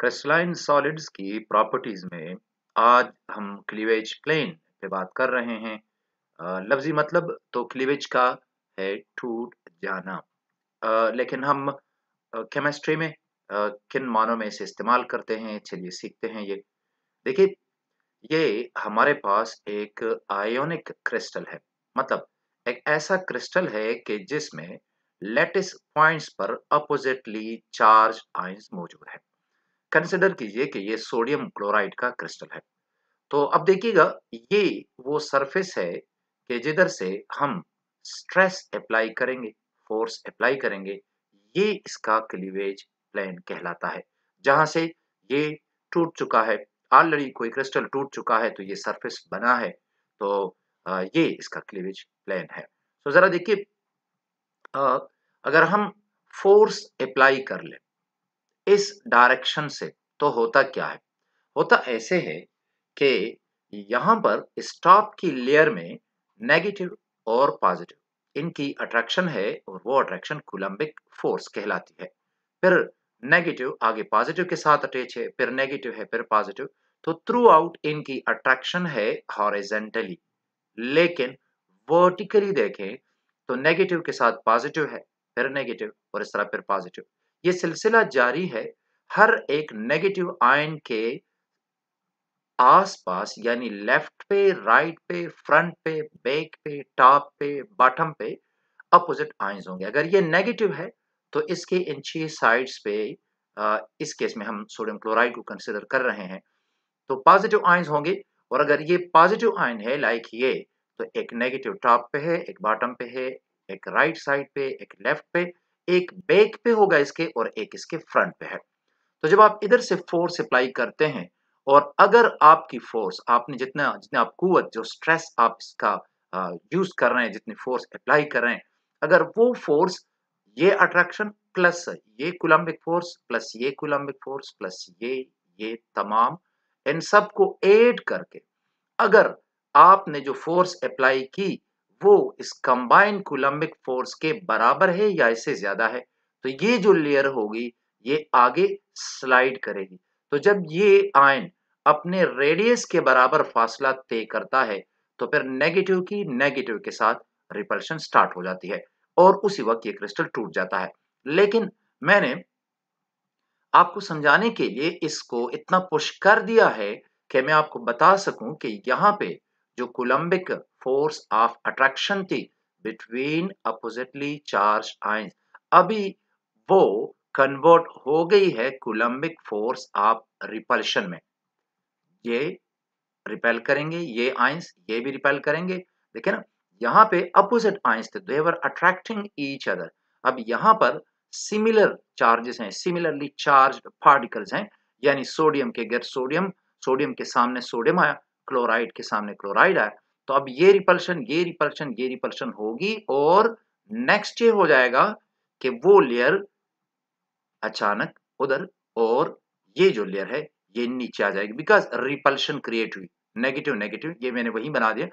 Crystalline solids की properties में आज हम क्लीवेज प्लेन पे बात कर रहे हैं। लफ्जी मतलब तो क्लीवेज का है टूट जाना। लेकिन हम केमिस्ट्री में किन मानों में इसे इस्तेमाल करते हैं, चलिए सीखते हैं। ये देखिए, ये हमारे पास एक आयोनिक क्रिस्टल है। मतलब एक ऐसा क्रिस्टल है कि जिसमें लैटिस पॉइंट्स पर अपोजिटली चार्ज आयंस मौजूद है। कंसिडर कीजिए कि ये सोडियम क्लोराइड का क्रिस्टल है। तो अब देखिएगा, ये वो सरफेस है कि जिधर से हम स्ट्रेस अप्लाई करेंगे, फोर्स अप्लाई करेंगे। ये इसका क्लीवेज प्लेन कहलाता है। जहां से ये टूट चुका है, ऑलरेडी कोई क्रिस्टल टूट चुका है तो ये सरफेस बना है। तो ये इसका क्लीवेज प्लेन है। तो जरा देखिए, अ, अगर हम फोर्स अप्लाई कर ले इस डायरेक्शन से, तो होता क्या है? होता ऐसे है कि यहाँ पर स्टॉप की लेयर में नेगेटिव और पॉजिटिव इनकी अट्रैक्शन है, और वो अट्रैक्शन कूलम्बिक फोर्स कहलाती है। फिर नेगेटिव आगे पॉजिटिव के साथ अटैच है, फिर नेगेटिव है, फिर पॉजिटिव। तो थ्रू आउट इनकी अट्रैक्शन है हॉरिजेंटली। लेकिन वर्टिकली देखें तो नेगेटिव के साथ पॉजिटिव है, फिर नेगेटिव और इस तरह फिर पॉजिटिव। ये सिलसिला जारी है। हर एक नेगेटिव आयन के आस-पास, यानी लेफ्ट पे, राइट पे, फ्रंट पे, बैक पे, टॉप पे, बॉटम पे अपोजिट आयंस होंगे। अगर ये नेगेटिव है तो इसके इन 6 साइड्स पे, इस केस में हम सोडियम क्लोराइड को कंसीडर कर रहे हैं, तो पॉजिटिव आयंस होंगे। और अगर ये पॉजिटिव आयन है लाइक ये, तो एक नेगेटिव टॉप पे है, एक बॉटम पे है, एक राइट साइड पे, एक लेफ्ट पे, एक बैक पे होगा इसके, और एक इसके फ्रंट पे है। तो जब आप इधर से फोर्स अप्लाई करते हैं, और अगर आपकी फोर्स, आपने जितना जितना आप कुव्वत, जो स्ट्रेस आप इसका यूज कर रहे हैं, जितनी फोर्स अप्लाई कर रहे हैं, अगर वो फोर्स, ये अट्रैक्शन प्लस ये कूलम्बिक फोर्स प्लस ये कूलम्बिक फोर्स प्लस ये तमाम, इन सब को ऐड करके अगर आपने जो फोर्स अप्लाई की वो इस कंबाइंड कूलम्बिक फोर्स के बराबर है या इससे ज्यादा है, तो ये जो लेयर होगी ये आगे स्लाइड करेगी। तो जब ये आयन अपने रेडियस के बराबर फासला तय करता है, तो फिर नेगेटिव की नेगेटिव के साथ रिपल्शन स्टार्ट हो जाती है, और उसी वक्त ये क्रिस्टल टूट जाता है। लेकिन मैंने आपको समझाने के लिए इसको इतना पुश कर दिया है कि मैं आपको बता सकूं कि यहाँ पे जो कूलम्बिक फोर्स ऑफ अट्रैक्शन थी बिटवीन अपोजिटली चार्ज आयंस, अभी वो कन्वर्ट हो गई है कूलम्बिक फोर्स ऑफ रिपल्शन में। ये रिपेल करेंगे, ये आयंस ये भी रिपेल करेंगे। देखिए ना, यहाँ पे अपोजिट आयंस थे, दे वर अट्रैक्टिंग ईच अदर। अब यहाँ पर सिमिलर चार्जेस हैं, सिमिलरली चार्ज्ड पार्टिकल्स हैं। यानी सोडियम के गिर सोडियम, सोडियम के सामने सोडियम आया, क्लोराइड के सामने क्लोराइड आया। तो अब ये रिपल्शन ये रिपल्शन ये रिपल्शन होगी, और नेक्स्ट ये हो जाएगा कि वो लेयर अचानक उधर, और ये जो लेयर है ये नीचे आ जाएगी, बिकॉज रिपल्शन क्रिएट हुई। नेगेटिव नेगेटिव ये मैंने वही बना दिया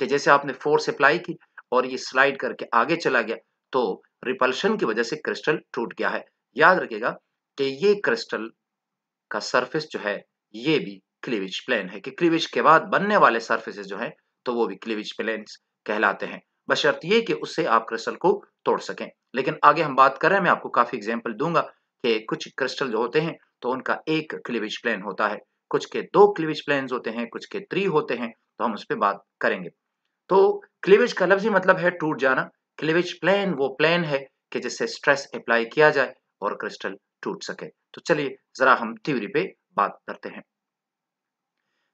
कि जैसे आपने फोर्स अप्लाई की और ये स्लाइड करके आगे चला गया, तो रिपल्शन की वजह से क्रिस्टल टूट गया है। याद रखिएगा कि ये क्रिस्टल का सरफेस जो है ये भी क्लीवेज प्लेन है, कि क्लीवेज के बाद बनने वाले सरफेसेस जो है तो वो भी क्लीवेज प्लेन्स कहलाते हैं। बशर्त ये कि उससे आप क्रिस्टल को तोड़ सकें। लेकिन आगे हम बात कर रहे हैं, मैं आपको काफी एग्जांपल दूंगा कि कुछ क्रिस्टल जो होते हैं तो उनका एक क्लीवेज प्लेन होता है, कुछ के 2 क्लीवेज प्लेन्स होते हैं, कुछ के 3 होते हैं। तो हम उस पर बात करेंगे। तो क्लीवेज का लफ्जी मतलब है टूट जाना। क्लीवेज प्लेन वो प्लेन है कि जिससे स्ट्रेस अप्लाई किया जाए और क्रिस्टल टूट सके। तो चलिए जरा हम थ्योरी पे बात करते हैं।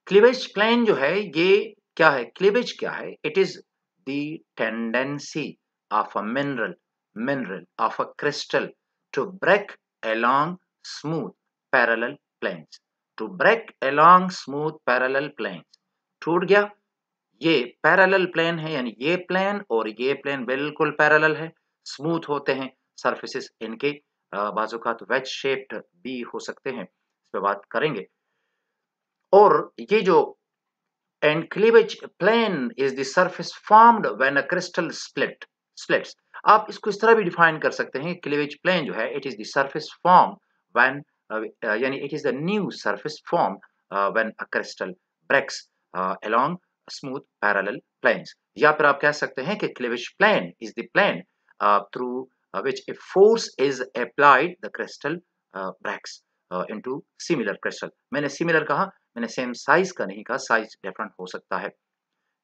क्लीवेज प्लेन जो है ये क्या है? क्लीवेज क्या है? It is the tendency of a mineral of a crystal to break along smooth parallel planes, to break along smooth parallel planes। टूट गया, ये पैरेलल प्लेन है, यानी ये प्लेन और ये प्लेन बिल्कुल पैरेलल है, स्मूथ होते हैं सरफेसेस इनके। बाजुकात वेज शेप्ड भी हो सकते हैं, इस पे बात करेंगे। और ये जो and cleavage plane is the surface formed when a crystal splits. आप इसको इस तरह भी डिफाइन कर सकते हैं, क्लीवेज प्लेन जो है it is the surface form when यानी it is the new surface form when a crystal breaks along smooth parallel planes. या फिर आप कह सकते हैं कि cleavage plane is the plane through which if force is applied the crystal breaks into similar crystal। मैंने similar कहा, मैंने सेम साइज का नहीं कहा, साइज डिफरेंट हो सकता है।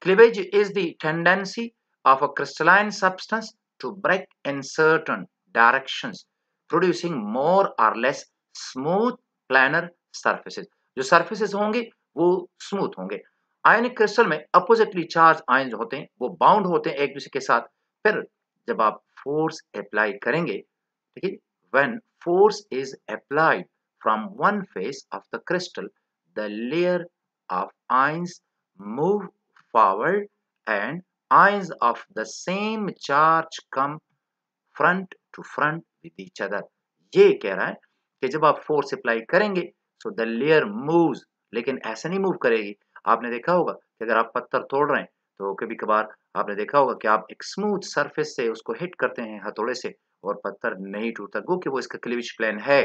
Cleavage is the tendency of a crystalline substance to break in certain directions, producing more or less smooth planar surfaces। जो surfaces होंगे वो smooth होंगे। आयनिक क्रिस्टल में अपोजिटली चार्ज आयन जो होते हैं वो बाउंड होते हैं एक दूसरे के साथ। फिर जब आप फोर्स अप्लाई करेंगे, ठीक है, when force is applied from one face of the crystal, the layer of ions move forward and ions of the same charge come front to front with each other. ये कह रहा है कि जब आप फोर्स अप्लाई करेंगे so the layer moves, लेकिन ऐसे नहीं मूव करेगी। आपने देखा होगा कि अगर आप पत्थर तोड़ रहे हैं तो कभी कभार आपने देखा होगा कि आप एक स्मूथ सरफेस से उसको हिट करते हैं हथौड़े से और पत्थर नहीं टूटता, गो कि वो इसका क्लीवेज प्लेन है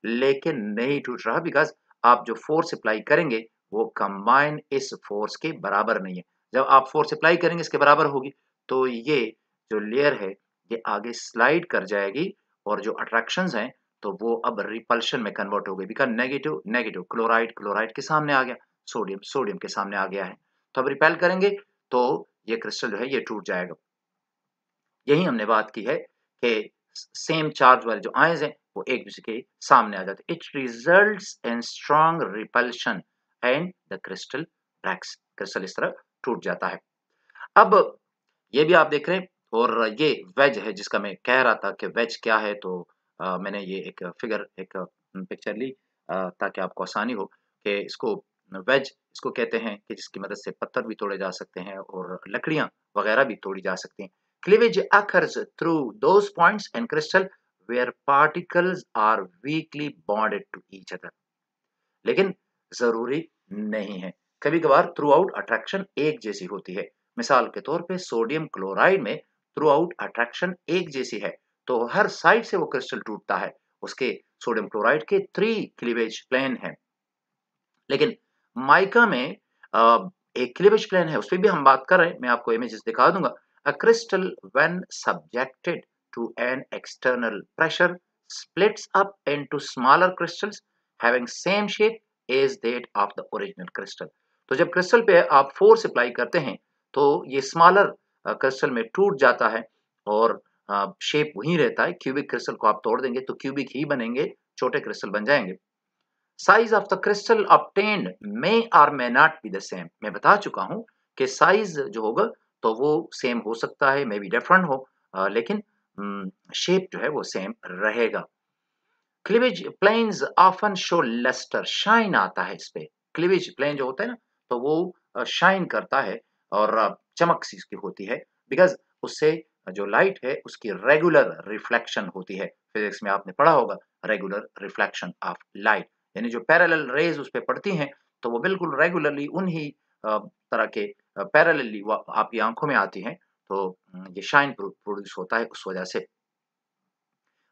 लेकिन नहीं टूट रहा, बिकॉज आप जो फोर्स अप्लाई करेंगे वो कंबाइन इस फोर्स के बराबर नहीं है। जब आप फोर्स अप्लाई करेंगे इसके बराबर होगी तो ये जो लेयर है ये आगे स्लाइड कर जाएगी और जो अट्रैक्शंस हैं तो वो अब रिपल्शन में कन्वर्ट हो गई, because negative negative, chloride chloride के सामने आ गया, सोडियम सोडियम के सामने आ गया है, तो अब रिपेल करेंगे तो ये क्रिस्टल जो है ये टूट जाएगा। यही हमने बात की है कि सेम चार्ज वाले जो आयंस हैं वो एक दूसरे के सामने आ जाते हैं। It results in strong repulsion and the crystal breaks, crystal इस तरह टूट जाता है। अब ये भी आप देख रहे हैं, और ये वेज है जिसका मैं कह रहा था कि वेज क्या है, तो मैंने ये एक फिगर एक पिक्चर ली ताकि आपको आसानी हो कि इसको वेज इसको कहते हैं कि जिसकी मदद से पत्थर भी तोड़े जा सकते हैं और लकड़ियां वगैरह भी तोड़ी जा सकती हैं। Cleavage occurs through those points in crystal where particles are weakly bonded to each other। लेकिन जरूरी नहीं है, कभी कभार थ्रू आउट अट्रैक्शन एक जैसी होती है। मिसाल के तौर पे सोडियम क्लोराइड में थ्रू आउट अट्रैक्शन एक जैसी है तो हर साइड से वो क्रिस्टल टूटता है। उसके सोडियम क्लोराइड के 3 क्लीवेज प्लेन हैं, लेकिन माइका में एक क्लीवेज प्लेन है, उस पर भी हम बात कर रहे हैं, मैं आपको इमेजेस दिखा दूंगा। A crystal when subjected to an external pressure splits up into smaller crystals having same shape as that of the original crystal। तो जब क्रिस्टल पे आप फोर्स अप्लाई करते हैं तो ये स्मॉलर क्रिस्टल में टूट जाता है और शेप वही रहता है। क्यूबिक क्रिस्टल को आप तोड़ देंगे तो क्यूबिक ही बनेंगे, छोटे क्रिस्टल बन जाएंगे। Size of the crystal obtained may और may not be the same. मैं बता चुका हूं कि साइज जो होगा तो वो सेम हो सकता है, मे बी डिफरेंट हो, लेकिन शेप जो है वो सेम रहेगा। Cleavage planes often show lustre, shine आता है इस पे। क्लीवेज प्लेन जो होता है ना तो वो शाइन करता है और चमक सी इसकी होती है, बिकॉज उससे जो लाइट है उसकी रेगुलर रिफ्लेक्शन होती है। फिजिक्स में आपने पढ़ा होगा रेगुलर रिफ्लेक्शन ऑफ लाइट, यानी जो पैरेलल रेज उस पर पड़ती हैं तो वो बिल्कुल रेगुलरली उन्हीं तरह के पैरेलली आपकी आंखों में आती हैं, तो ये शाइन प्रोड्यूस होता है उस वजह से।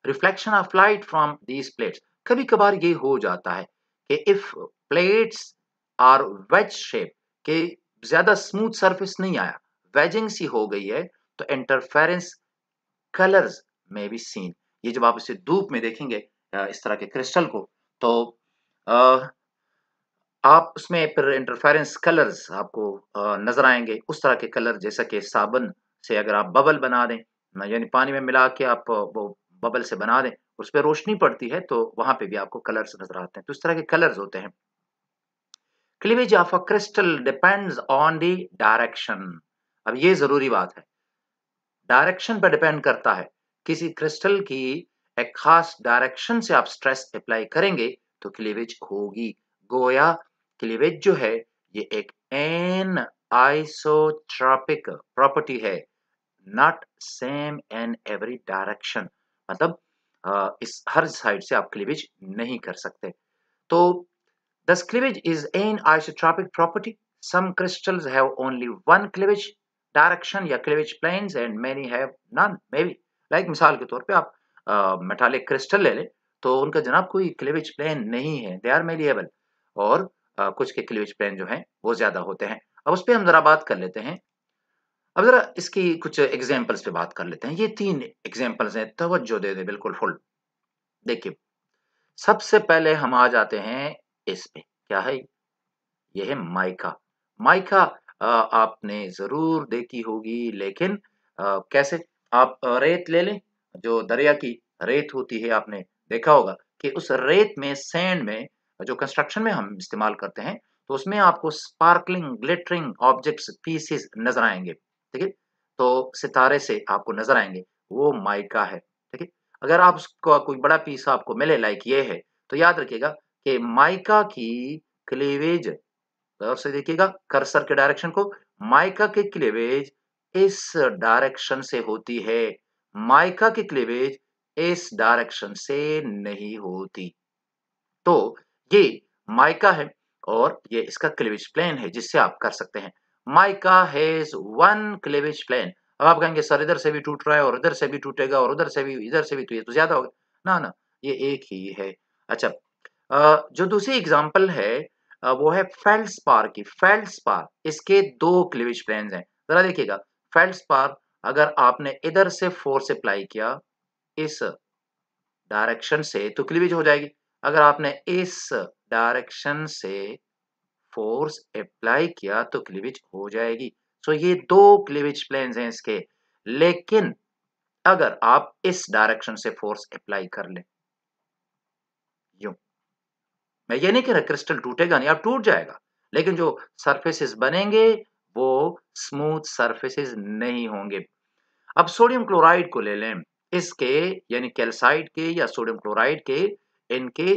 Reflection of light from these plates, कभी कभार ये हो जाता है कि if plates are wedge shape के ज्यादा स्मूथ सरफेस नहीं आया, वेजिंग सी हो गई है, तो इंटरफेरेंस कलर्स में बी सीन। ये जब आप इसे धूप में देखेंगे इस तरह के क्रिस्टल को तो आप उसमें फिर इंटरफेरेंस कलर्स आपको नजर आएंगे, उस तरह के कलर जैसा कि साबुन से अगर आप बबल बना दें, यानी पानी में मिला के आप वो बबल से बना दें, उस पर रोशनी पड़ती है तो वहां पे भी आपको कलर्स नजर आते हैं, तो इस तरह के कलर्स होते हैं। Cleavage of a crystal depends on the direction. अब ये जरूरी बात है, डायरेक्शन पर डिपेंड करता है। किसी क्रिस्टल की एक खास डायरेक्शन से आप स्ट्रेस अप्लाई करेंगे तो क्लीवेज होगी। गोया क्लीवेज जो है ये एक एन आइसोट्रॉपिक प्रॉपर्टी है, not same in every direction. मतलब इस हर साइड से आप क्लीवेज नहीं कर सकते। तो thus cleavage is an isotropic property। Some crystals have only one cleavage direction या cleavage planes and many have none, maybe। Like मिसाल के तौर पे आप मेटालिक क्रिस्टल ले लें तो उनका जनाब कोई क्लीवेज प्लेन नहीं है, दे आर मेलिएबल और कुछ के क्लीवेज प्लेन जो हैं वो ज़्यादा होते हैं। अब उस पे हम ज़रा बात कर लेते हैं। अब ज़रा इसकी कुछ एग्ज़ाम्पल्स पे बात कर लेते हैं। ये 3 एग्ज़ाम्पल्स हैं, तवज्जो दे दें बिल्कुल फुल। देखिए, सबसे पहले हम आ जाते हैं इस पे, क्या है? ये है माइका। माइका आपने ज़रूर देखी होगी लेकिन कैसे? आप रेत ले लें, जो दरिया की रेत होती है आपने देखा होगा कि उस रेत में सैंड में जो कंस्ट्रक्शन में हम इस्तेमाल करते हैं, तो उसमें आपको स्पार्कलिंग, ग्लिटरिंग ऑब्जेक्ट्स, पीसेस नज़र आएँगे, ठीक है? तो सितारे से आपको नज़र आएँगे, वो माइका है, ठीक है? अगर आप उसका कोई बड़ा पीस आपको मिले लाइक ये है, तो याद रखिएगा कि माइका की क्लीवेज गौर से देखिएगा कर्सर के डायरेक्शन को। माइका की क्लीवेज इस डायरेक्शन से होती है। माइका की क्लीवेज इस डायरेक्शन से नहीं होती। तो ये माइका है और ये इसका क्लीवेज प्लेन है जिससे आप कर सकते हैं। Mica has one cleavage plane. अब आप कहेंगे सर इधर से भी टूट रहा है और इधर से भी टूटेगा और उधर से भी इधर से भी, तो ये तो ज्यादा होगा। ना ना, ये एक ही है। अच्छा, जो दूसरी एग्जांपल है वो है फेल्ड्स्पार की। फेल्ड्स्पार, इसके दो क्लीवेज प्लेन्स हैं। जरा देखिएगा, फेल्ड्स्पार अगर आपने इधर से फोर्स अप्लाई किया इस डायरेक्शन से तो क्लीवेज हो जाएगी। अगर आपने इस डायरेक्शन से फोर्स अप्लाई किया तो क्लीवेज हो जाएगी। सो ये दो क्लीवेज प्लेन्स हैं इसके। लेकिन अगर आप इस डायरेक्शन से फोर्स अप्लाई कर लें, यूं, मैं ये नहीं कह रहा क्रिस्टल टूटेगा नहीं, अब टूट जाएगा, लेकिन जो सरफेसेस बनेंगे वो स्मूथ सरफेसेस नहीं होंगे। अब सोडियम क्लोराइड को ले लें, इसके यानी कैल्साइट के या सोडियम क्लोराइड के, इनके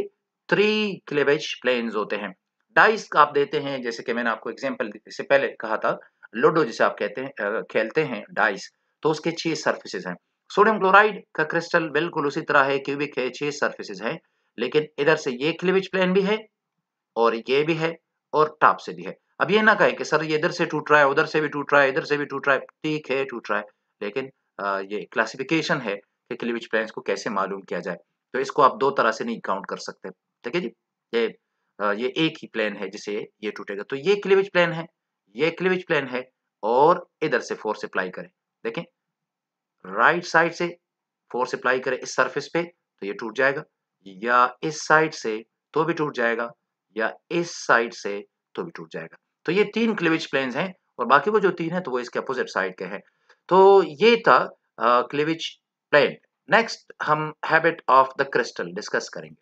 3 क्लीवेज प्लेन्स होते हैं। डाइस आप देते हैं, जैसे कि मैंने आपको एग्जांपल इससे पहले कहा था, लूडो जिसे आप कहते हैं खेलते हैं डाइस, तो उसके 6 सरफेसेस हैं। सोडियम क्लोराइड का क्रिस्टल बिल्कुल उसी तरह है, क्यूबिक है, 6 सरफेसेस हैं, लेकिन इधर से ये क्लीवेज प्लेन भी है और ये भी है और टॉप से भी है। अब ये ना कहें कि सर ये इधर से टूट रहा है, उधर से भी टूट रहा है, इधर से भी टूट रहा है। ठीक है, टूट रहा है, लेकिन ये क्लासिफिकेशन है कि क्लीवेज प्लेन्स को कैसे मालूम किया जाए। तो इसको आप 2 तरह से नहीं काउंट कर सकते। ठीक है जी? ये ये एक ही प्लेन है जिसे ये टूटेगा। तो ये क्लीवेज प्लेन है, ये क्लीवेज प्लेन है और इधर से फोर्स अप्लाई करें। देखें, राइट साइड से फोर्स अप्लाई करें इस सरफेस पे तो ये टूट जाएगा, या इस साइड से तो भी टूट जाएगा, या इस साइड से तो भी टूट जाएगा। तो ये 3 क्लीवेज प्लेन्स हैं और बाकी वो जो 3 हैं तो वो इसके अपोजिट साइड के हैं। तो ये था क्लीवेज प्लेन। नेक्स्ट हम habit of the crystal discuss करेंगे।